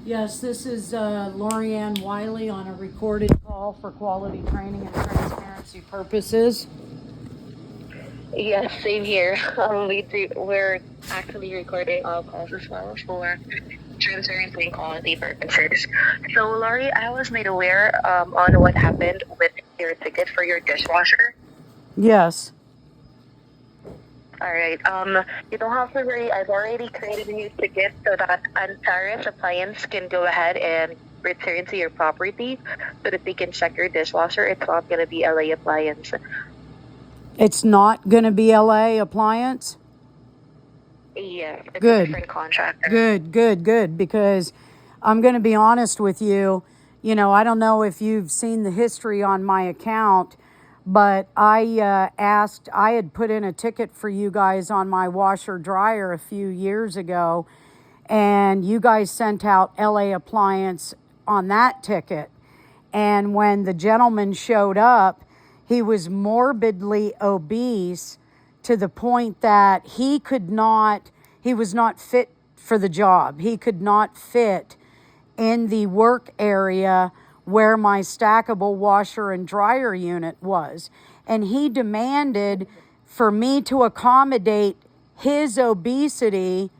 Yes, this is Lorianne Wiley on a recorded call for quality training and transparency purposes. Yes, same here. We're actually recording all calls as well for transparency and quality purposes. So, Laurie, I was made aware on what happened with your ticket for your dishwasher. Yes. All right. You don't have to worry. I've already created a new ticket so that Antares Appliance can go ahead and return to your property so that they can check your dishwasher. It's not going to be LA Appliance. It's not going to be LA Appliance? Yes, it's a Good. different contractor. Good. Because I'm going to be honest with you. You know, I don't know if you've seen the history on my account, but I had put in a ticket for you guys on my washer dryer a few years ago, and you guys sent out LA Appliance on that ticket. And when the gentleman showed up, he was morbidly obese to the point that he was not fit for the job. He could not fit in the work area where my stackable washer and dryer unit was. And he demanded for me to accommodate his obesity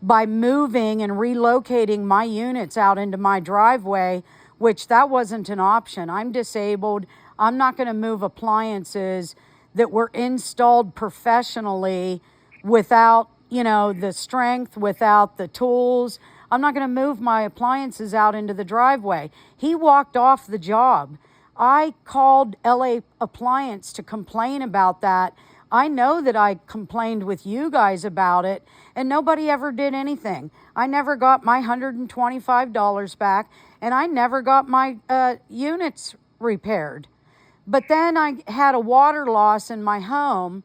by moving and relocating my units out into my driveway, which that wasn't an option. I'm disabled. I'm not going to move appliances that were installed professionally without, the strength, without the tools. I'm not going to move my appliances out into the driveway. He walked off the job. I called LA Appliance to complain about that. I know that I complained with you guys about it, and nobody ever did anything. I never got my $125 back, and I never got my units repaired. But then I had a water loss in my home,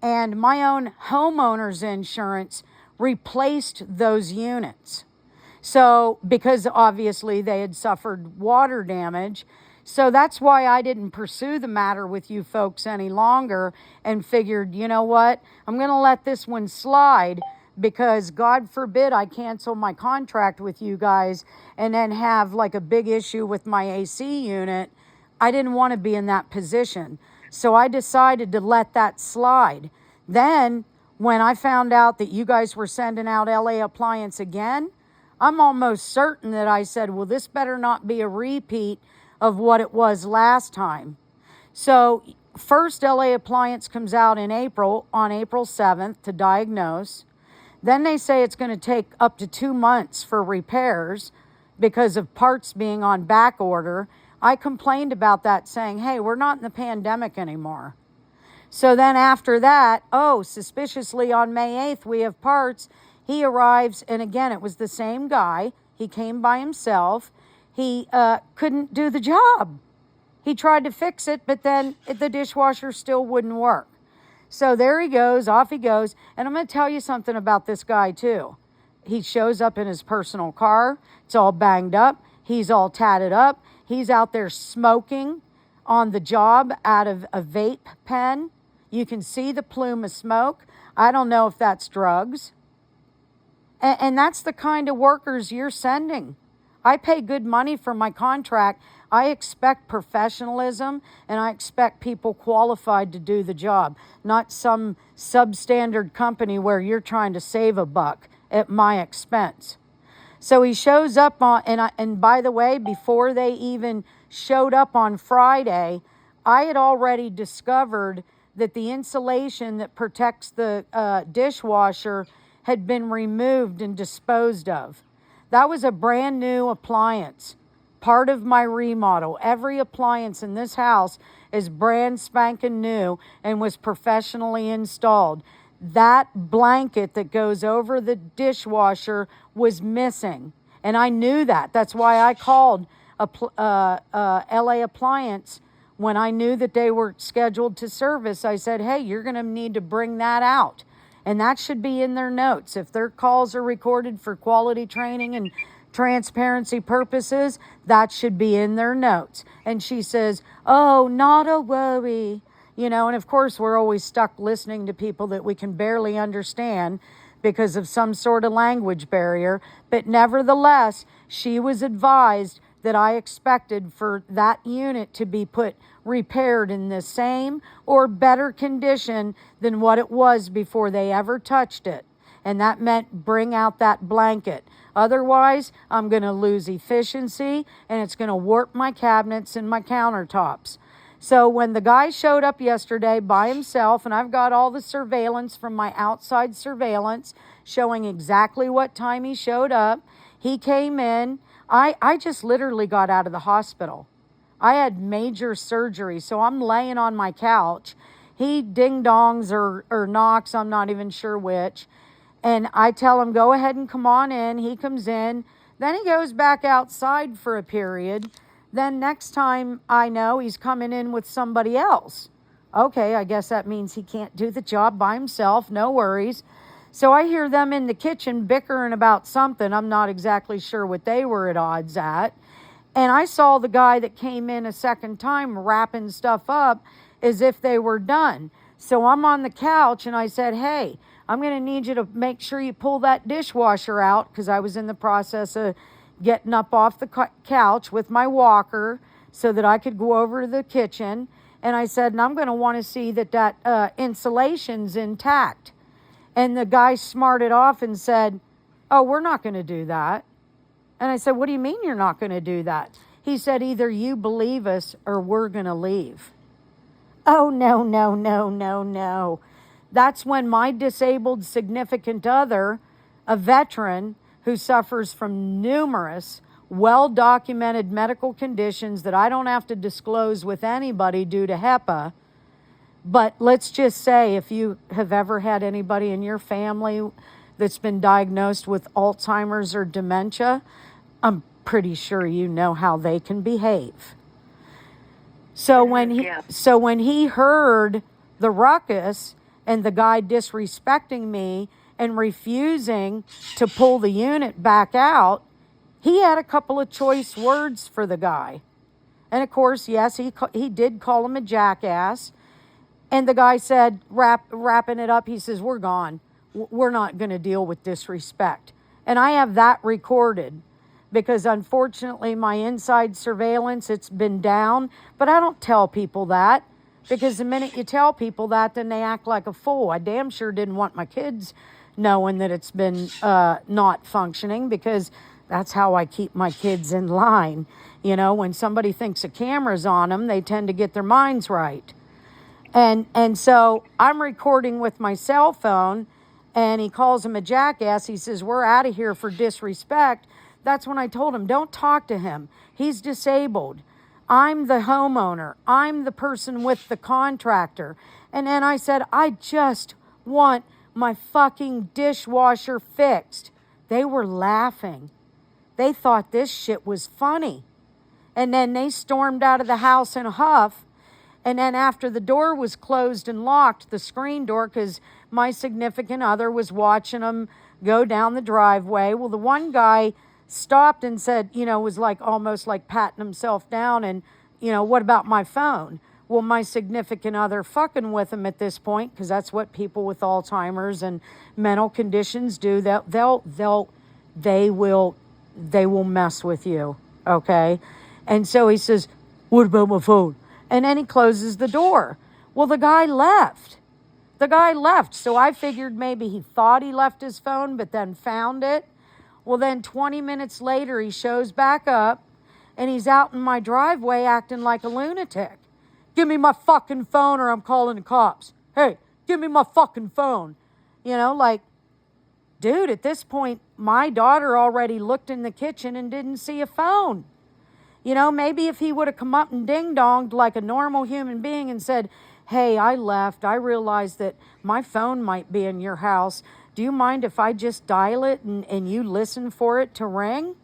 and my own homeowner's insurance replaced those units. So, because obviously they had suffered water damage. So that's why I didn't pursue the matter with you folks any longer and figured, you know what? I'm going to let this one slide because God forbid I cancel my contract with you guys and then have like a big issue with my AC unit. I didn't want to be in that position. So I decided to let that slide. Then, when I found out that you guys were sending out LA Appliance again, I'm almost certain that I said, well, this better not be a repeat of what it was last time. So, first LA Appliance comes out in April, on April 7th to diagnose. Then they say it's going to take up to 2 months for repairs because of parts being on back order. I complained about that saying, hey, we're not in the pandemic anymore. So then after that, suspiciously on May 8th, we have parts. He arrives, and again, it was the same guy. He came by himself. He couldn't do the job. He tried to fix it, but then the dishwasher still wouldn't work. So there he goes, off he goes. And I'm going to tell you something about this guy, too. He shows up in his personal car. It's all banged up. He's all tatted up. He's out there smoking on the job out of a vape pen. You can see the plume of smoke. I don't know if that's drugs. And that's the kind of workers you're sending. I pay good money for my contract. I expect professionalism, and I expect people qualified to do the job, not some substandard company where you're trying to save a buck at my expense. So he shows up on, and by the way, before they even showed up on Friday, I had already discovered that the insulation that protects the dishwasher had been removed and disposed of. That was a brand new appliance, part of my remodel. Every appliance in this house is brand spanking new and was professionally installed. That blanket that goes over the dishwasher was missing, and I knew that. That's why I called LA Appliance when I knew that they were scheduled to service. I said, hey, you're going to need to bring that out. And that should be in their notes. If their calls are recorded for quality training and transparency purposes, that should be in their notes. And she says, oh, not a worry. And of course, we're always stuck listening to people that we can barely understand because of some sort of language barrier. But nevertheless, she was advised that I expected for that unit to be repaired in the same or better condition than what it was before they ever touched it. And that meant bring out that blanket. Otherwise, I'm going to lose efficiency and it's going to warp my cabinets and my countertops. So when the guy showed up yesterday by himself, and I've got all the surveillance from my outside surveillance showing exactly what time he showed up, he came in. I just literally got out of the hospital. I had major surgery, so I'm laying on my couch. He ding-dongs or knocks, I'm not even sure which. And I tell him, go ahead and come on in. He comes in. Then he goes back outside for a period. Then next time I know, he's coming in with somebody else. Okay, I guess that means he can't do the job by himself. No worries. So I hear them in the kitchen bickering about something. I'm not exactly sure what they were at odds at. And I saw the guy that came in a second time wrapping stuff up as if they were done. So I'm on the couch and I said, hey, I'm going to need you to make sure you pull that dishwasher out, because I was in the process of getting up off the couch with my walker so that I could go over to the kitchen. And I said, and I'm going to want to see that insulation's intact. And the guy smarted off and said, oh, we're not going to do that. And I said, what do you mean you're not going to do that? He said, either you believe us or we're going to leave. Oh, no, no, no, no, no. That's when my disabled significant other, a veteran who suffers from numerous well-documented medical conditions that I don't have to disclose with anybody due to HEPA. But let's just say, if you have ever had anybody in your family that's been diagnosed with Alzheimer's or dementia, I'm pretty sure you know how they can behave. So when he heard the ruckus and the guy disrespecting me and refusing to pull the unit back out, he had a couple of choice words for the guy. And of course, yes, he did call him a jackass. And the guy said, wrapping it up, he says, we're gone. We're not going to deal with disrespect. And I have that recorded, because unfortunately my inside surveillance, it's been down. But I don't tell people that, because the minute you tell people that, then they act like a fool. I damn sure didn't want my kids knowing that it's been not functioning, because that's how I keep my kids in line. You know, when somebody thinks a camera's on them, they tend to get their minds right. And so I'm recording with my cell phone, and he calls him a jackass. He says, we're out of here for disrespect. That's when I told him, don't talk to him. He's disabled. I'm the homeowner. I'm the person with the contractor. And then I said, I just want my fucking dishwasher fixed. They were laughing. They thought this shit was funny. And then they stormed out of the house in a huff. And then after the door was closed and locked, the screen door, because my significant other was watching them go down the driveway. Well, the one guy stopped and said, was like almost like patting himself down and, what about my phone? Well, my significant other fucking with him at this point, because that's what people with Alzheimer's and mental conditions do. They will mess with you, okay? And so he says, what about my phone? And then he closes the door. Well, the guy left. So I figured maybe he thought he left his phone, but then found it. Well, then 20 minutes later, he shows back up, and he's out in my driveway acting like a lunatic. Give me my fucking phone or I'm calling the cops. Hey, give me my fucking phone. Dude, at this point, my daughter already looked in the kitchen and didn't see a phone. Maybe if he would have come up and ding-donged like a normal human being and said, hey, I left. I realized that my phone might be in your house. Do you mind if I just dial it and you listen for it to ring?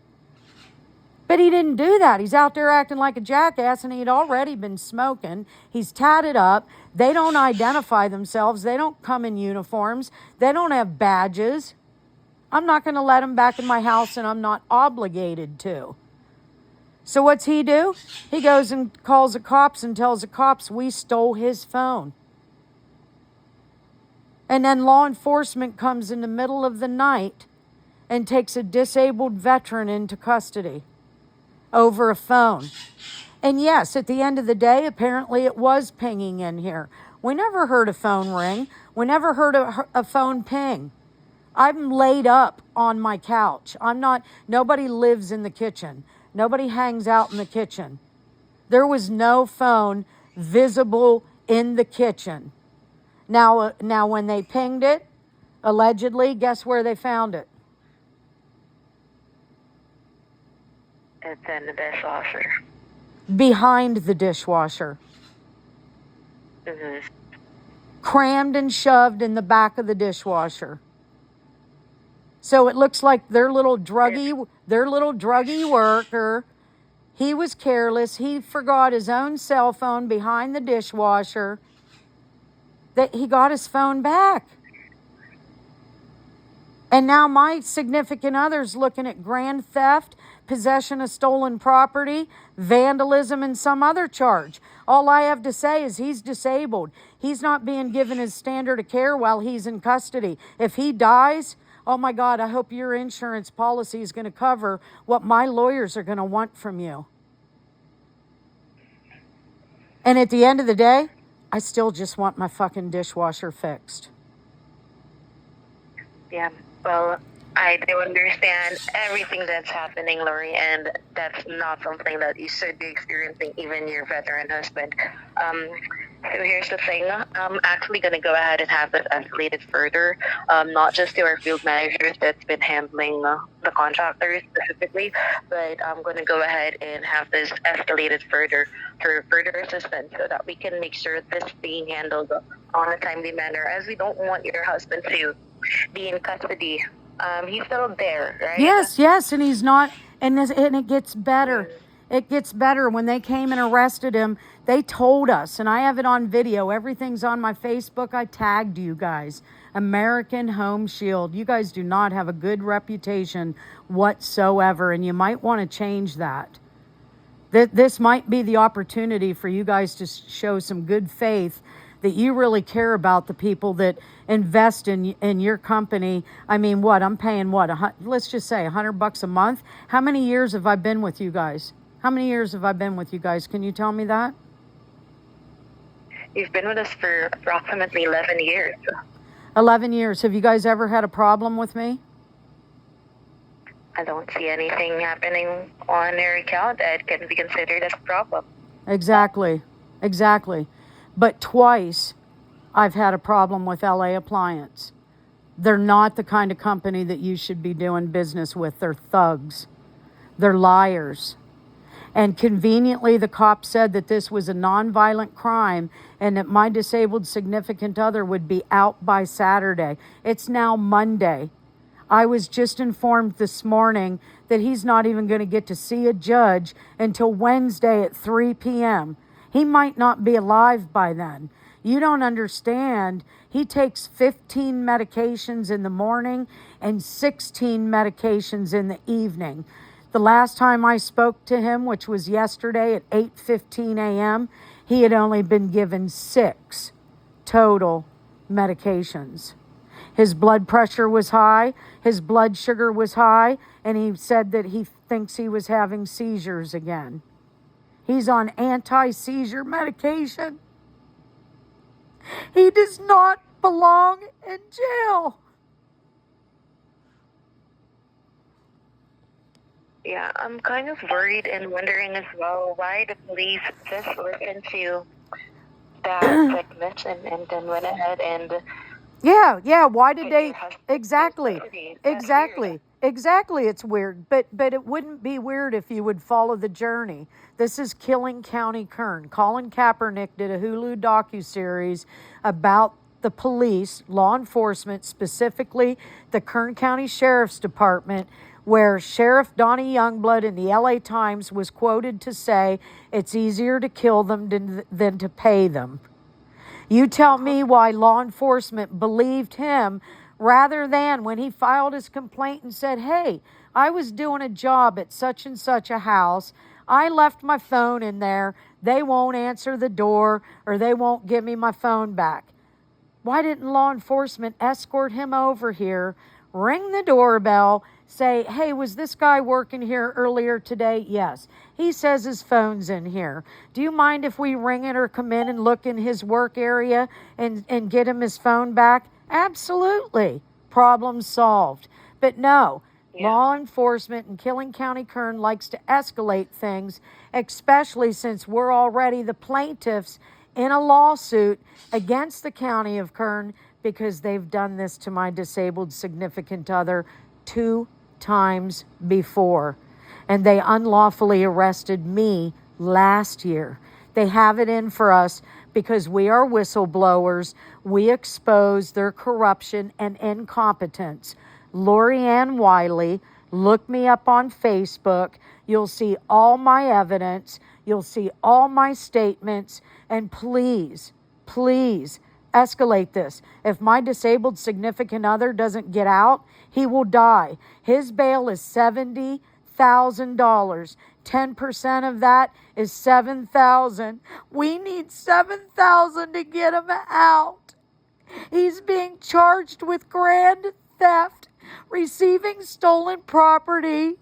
But he didn't do that. He's out there acting like a jackass, and he'd already been smoking. He's tatted up. They don't identify themselves. They don't come in uniforms. They don't have badges. I'm not going to let him back in my house, and I'm not obligated to. So what's he do? He goes and calls the cops and tells the cops we stole his phone. And then law enforcement comes in the middle of the night and takes a disabled veteran into custody over a phone. And yes, at the end of the day, apparently it was pinging in here. We never heard a phone ring. We never heard a phone ping. I'm laid up on my couch. Nobody lives in the kitchen. Nobody hangs out in the kitchen. There was no phone visible in the kitchen. Now when they pinged it, allegedly, guess where they found it? It's in the dishwasher. Behind the dishwasher. Mm-hmm. Crammed and shoved in the back of the dishwasher. So it looks like their little druggy worker, he was careless. He forgot his own cell phone behind the dishwasher. That he got his phone back. And now my significant other's looking at grand theft, possession of stolen property, vandalism, and some other charge. All I have to say is he's disabled. He's not being given his standard of care while he's in custody. If he dies, oh my God, I hope your insurance policy is going to cover what my lawyers are going to want from you. And at the end of the day, I still just want my fucking dishwasher fixed. Yeah, well, I do understand everything that's happening, Lori, and that's not something that you should be experiencing, even your veteran husband. So here's the thing. I'm actually going to go ahead and have this escalated further, not just to our field managers that's been handling the contractors specifically, but I'm going to go ahead and have this escalated further for further assistance so that we can make sure this being handled on a timely manner, as we don't want your husband to be in custody. He's still there, right? Yes, and he's not, and it gets better. It gets better. When they came and arrested him, they told us, and I have it on video. Everything's on my Facebook. I tagged you guys. American Home Shield. You guys do not have a good reputation whatsoever, and you might want to change that. This might be the opportunity for you guys to show some good faith that you really care about the people that invest in your company. I mean, what? I'm paying what? Let's just say $100 a month. How many years have I been with you guys? How many years have I been with you guys? Can you tell me that? You've been with us for approximately 11 years. 11 years. Have you guys ever had a problem with me? I don't see anything happening on your account that can be considered as a problem. Exactly. But twice I've had a problem with LA Appliance. They're not the kind of company that you should be doing business with. They're thugs. They're liars. And conveniently, the cop said that this was a nonviolent crime and that my disabled significant other would be out by Saturday. It's now Monday. I was just informed this morning that he's not even going to get to see a judge until Wednesday at 3 p.m. He might not be alive by then. You don't understand. He takes 15 medications in the morning and 16 medications in the evening. The last time I spoke to him, which was yesterday at 8:15 a.m., he had only been given 6 total medications. His blood pressure was high, his blood sugar was high, and he said that he thinks he was having seizures again. He's on anti-seizure medication. He does not belong in jail. Yeah, I'm kind of worried and wondering as well why the police just listened to that sickness and then went ahead and... Yeah, why did they... Exactly, it's weird, but it wouldn't be weird if you would follow the journey. This is Killing County Kern. Colin Kaepernick did a Hulu docuseries about the police, law enforcement, specifically the Kern County Sheriff's Department, where Sheriff Donnie Youngblood in the LA Times was quoted to say, it's easier to kill them than to pay them. You tell me why law enforcement believed him rather than when he filed his complaint and said, hey, I was doing a job at such and such a house. I left my phone in there. They won't answer the door or they won't give me my phone back. Why didn't law enforcement escort him over here, ring the doorbell, say, hey, was this guy working here earlier today? Yes. He says his phone's in here. Do you mind if we ring it or come in and look in his work area and get him his phone back? Absolutely. Problem solved. But no, law enforcement in Killing County Kern likes to escalate things, especially since we're already the plaintiffs in a lawsuit against the county of Kern because they've done this to my disabled significant other 2 times before. And they unlawfully arrested me last year. They have it in for us because we are whistleblowers. We expose their corruption and incompetence. Lori Ann Wiley, look me up on Facebook. You'll see all my evidence. You'll see all my statements. And please, please escalate this. If my disabled significant other doesn't get out, he will die. His bail is $70,000. 10% of that is $7,000. We need $7,000 to get him out. He's being charged with grand theft, receiving stolen property,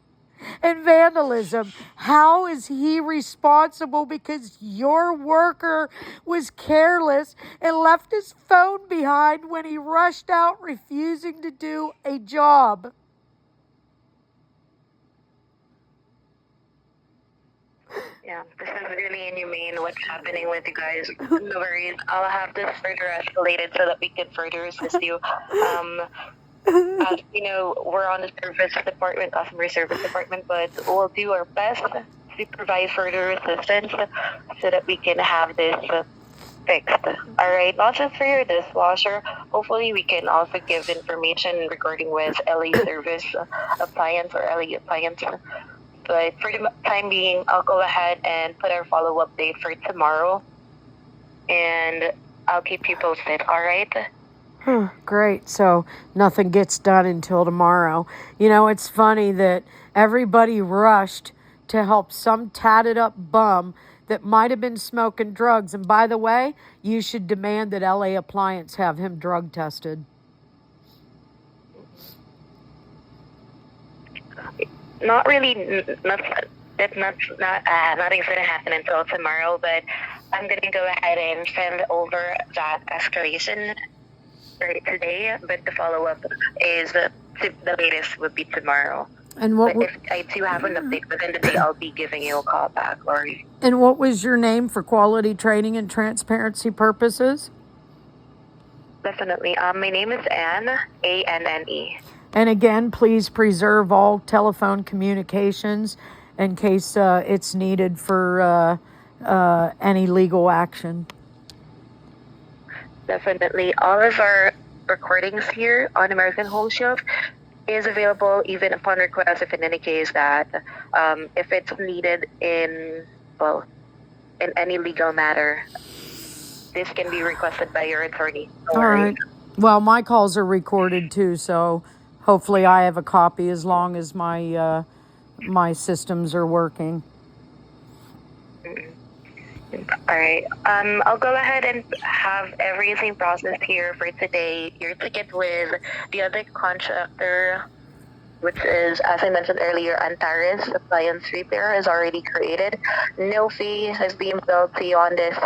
and vandalism. How is he responsible because your worker was careless and left his phone behind when he rushed out refusing to do a job? Yeah, this is really inhumane what's happening with you guys. No worries. I'll have this further escalated so that we can further assist you. As you know, we're on the service department, customer service department, but we'll do our best to provide further assistance so that we can have this fixed. All right, not just for your dishwasher. Hopefully, we can also give information regarding with LA Service Appliance or LA Appliance. But for the time being, I'll go ahead and put our follow-up date for tomorrow, and I'll keep you posted. All right. Great. So nothing gets done until tomorrow. You know, it's funny that everybody rushed to help some tatted up bum that might have been smoking drugs. And by the way, you should demand that LA Appliance have him drug tested. Not really. Nothing's going to happen until tomorrow. But I'm going to go ahead and send over that escalation right today, but the follow-up is the latest would be tomorrow. And what? But if I do have an update within the day, I'll be giving you a call back, Lori. And what was your name for quality training and transparency purposes? Definitely. My name is Anne, Anne. And again, please preserve all telephone communications in case it's needed for any legal action. Definitely. All of our recordings here on American Home Shield is available even upon request if in any case that if it's needed in any legal matter, this can be requested by your attorney. All right. Well, my calls are recorded too, so hopefully I have a copy as long as my my systems are working. All right. I'll go ahead and have everything processed here for today. Your ticket with the other contractor, which is, as I mentioned earlier, Antares Appliance Repair, is already created. No fee is being billed to you on this.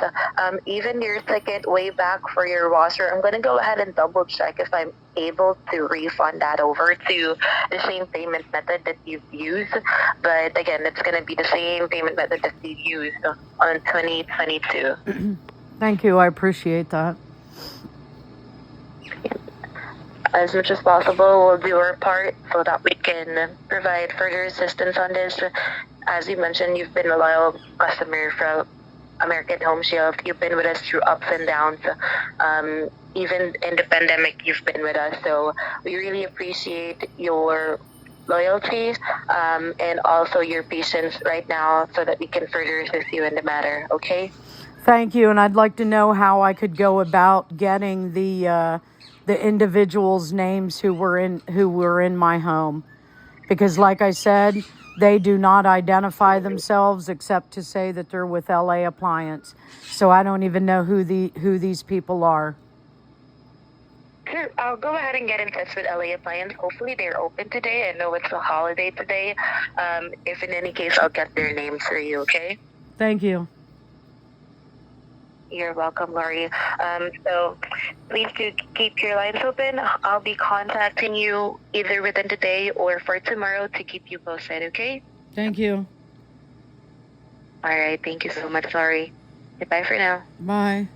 Even your ticket way back for your washer, I'm going to go ahead and double check if I'm able to refund that over to the same payment method that you've used. But again, it's going to be the same payment method that you used on 2022. Thank you. I appreciate that. As much as possible, we'll do our part so that we can provide further assistance on this. As you mentioned, you've been a loyal customer from American Home Shield. You've been with us through ups and downs. Even in the pandemic, you've been with us. So we really appreciate your loyalty and also your patience right now so that we can further assist you in the matter. Okay? Thank you. And I'd like to know how I could go about getting the individuals' names who were in my home, because like I said, they do not identify themselves except to say that they're with LA Appliance. So I don't even know who these people are. Sure, I'll go ahead and get in touch with LA Appliance. Hopefully they're open today. I know it's a holiday today. If in any case, I'll get their names for you, okay? Thank you. You're welcome, Lori. So please do keep your lines open. I'll be contacting you either within today or for tomorrow to keep you posted, okay? Thank you. All right. Thank you so much, Lori. Goodbye for now. Bye.